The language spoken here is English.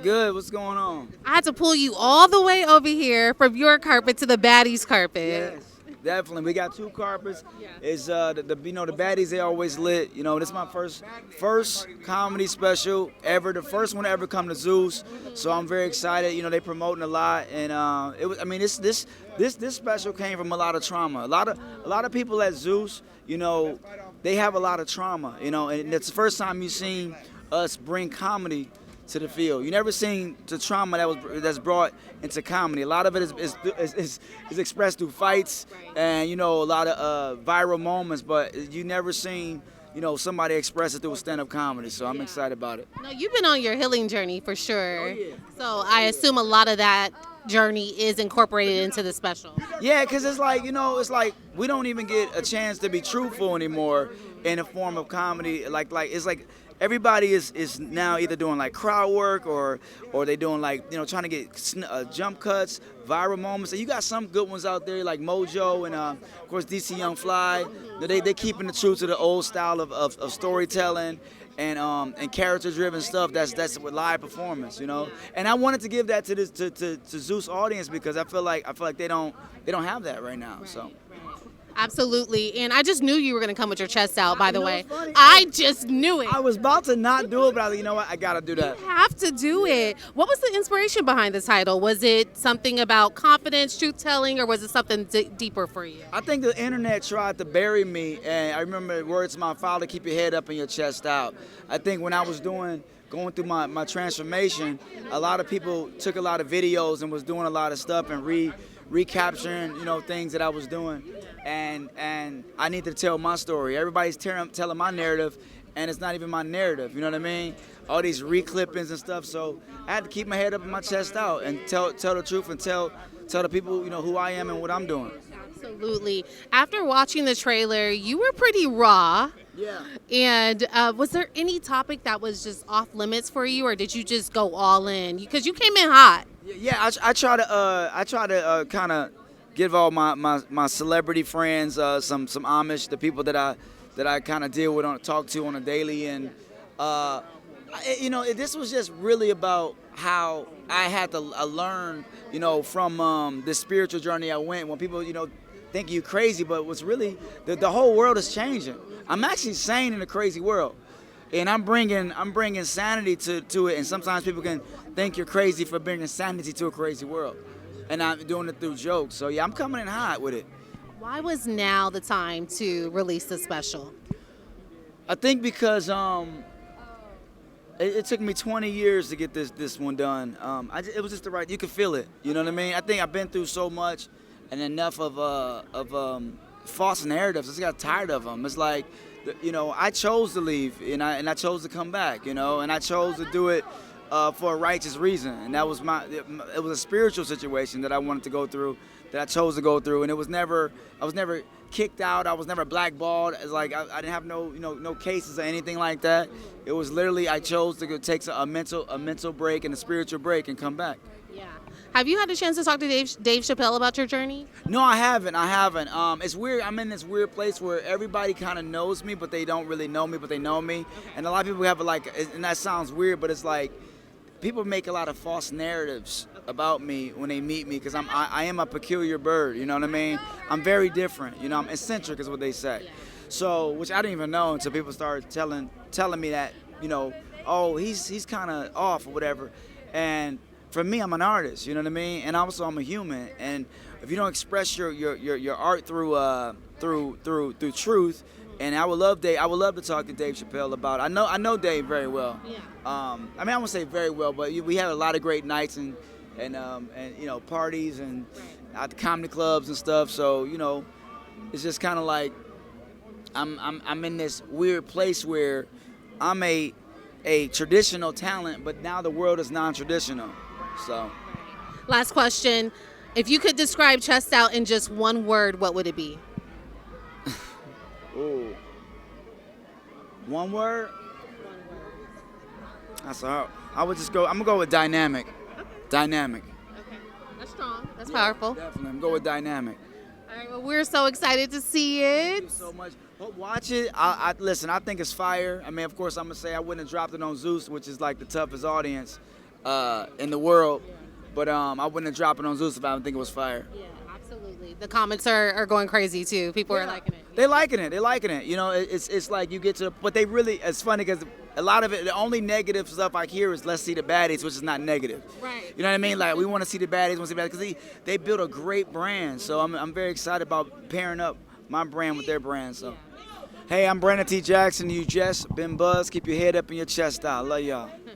good? What's going on? I had to pull you all the way over here from your carpet to the baddies carpet. Yes, definitely. We got two carpets. Is the baddies, they always lit. This is my first comedy special ever. The first one to ever come to Zeus. So I'm very excited. They promoting a lot, and it was. I mean, this special came from a lot of trauma. A lot of people at Zeus. They have a lot of trauma. And it's the first time you've seen us bring comedy to the field. You never seen the trauma that's brought into comedy. A lot of it is expressed through fights and a lot of viral moments, but you never seen somebody express it through a stand-up comedy. So I'm excited about it. No, you've been on your healing journey for sure. Oh, yeah. So I assume a lot of that journey is incorporated into the special. Yeah, because it's like we don't even get a chance to be truthful anymore in a form of comedy. Like it's like everybody is now either doing like crowd work or they doing like trying to get jump cuts, viral moments. And you got some good ones out there like Mojo and of course DC Young Fly. They keeping the truth to the old style of storytelling and character driven stuff. That's with live performance, And I wanted to give that to this to Zeus audience because I feel like they don't have that right now. So. Absolutely. And I just knew you were going to come with your chest out, by the way. Funny. I just knew it. I was about to not do it, but I was like, you know what? I got to do that. You have to do it. What was the inspiration behind the title? Was it something about confidence, truth-telling, or was it something deeper for you? I think the internet tried to bury me, and I remember words of my father, keep your head up and your chest out. I think when I was going through my transformation, a lot of people took a lot of videos and was doing a lot of stuff and recapturing, things that I was doing. And I need to tell my story. Everybody's telling my narrative, and it's not even my narrative. You know what I mean? All these reclippings and stuff. So I had to keep my head up and my chest out and tell the truth and tell the people, who I am and what I'm doing. Absolutely. After watching the trailer, you were pretty raw. Yeah. And was there any topic that was just off limits for you, or did you just go all in? Because you came in hot. Yeah, I try to kind of give all my celebrity friends some homage, the people that I kind of deal with talk to on a daily, and this was just really about how I had to learn, from the spiritual journey I went. When people, think you crazy, but what's really the whole world is changing. I'm actually sane in a crazy world, and I'm bringing sanity to it. And sometimes people can think you're crazy for bringing sanity to a crazy world. And I'm doing it through jokes. So yeah, I'm coming in hot with it. Why was now the time to release the special? I think because it took me 20 years to get this one done. It was just the right. You could feel it. You know what I mean? I think I've been through so much and enough of false narratives. I just got tired of them. It's like, I chose to leave and I chose to come back. And I chose to do it. For a righteous reason, and that was it was a spiritual situation that I wanted to go through, that I chose to go through, and I was never kicked out, I was never blackballed. It's like I didn't have no cases or anything like that. It was literally I chose to go take a mental break and a spiritual break and come back. Yeah. Have you had a chance to talk to Dave Chappelle about your journey? No, I haven't. It's weird. I'm in this weird place where everybody kind of knows me, but they don't really know me, but they know me, and a lot of people have and that sounds weird, but it's like. People make a lot of false narratives about me when they meet me because I am a peculiar bird, you know what I mean? I'm very different, I'm eccentric is what they say. So, which I didn't even know until people started telling me that, oh, he's kind of off or whatever. And for me, I'm an artist, you know what I mean? And also I'm a human. And if you don't express your art through truth, and I would love to talk to Dave Chappelle about. I know Dave very well. Yeah. I won't say very well, but we had a lot of great nights and parties and at the comedy clubs and stuff. So it's just kind of like I'm in this weird place where I'm a traditional talent, but now the world is non-traditional. So. Last question: if you could describe Chest Out in just one word, what would it be? Ooh. One word? That's hard. I'm gonna go with dynamic. Okay. Dynamic. Okay. That's strong. That's powerful. Definitely. I'm gonna go with dynamic. All right. Well, we're so excited to see it. Thank you so much. Watch it. Listen, I think it's fire. I mean, of course, I'm gonna say I wouldn't have dropped it on Zeus, which is like the toughest audience. in the world. But I wouldn't have dropped it on Zeus if I didn't think it was fire. Yeah, absolutely. The comments are going crazy too. People are liking it. They liking it. They liking it. You know, it's like you get to, but they really. It's funny because a lot of it, the only negative stuff I hear is let's see the baddies, which is not negative. Right. You know what I mean? Like we want to see the baddies, want to see the baddies because they built a great brand. So I'm very excited about pairing up my brand with their brand. So, hey, I'm Brandon T. Jackson. You just been buzzed. Keep your head up and your chest out. Love y'all.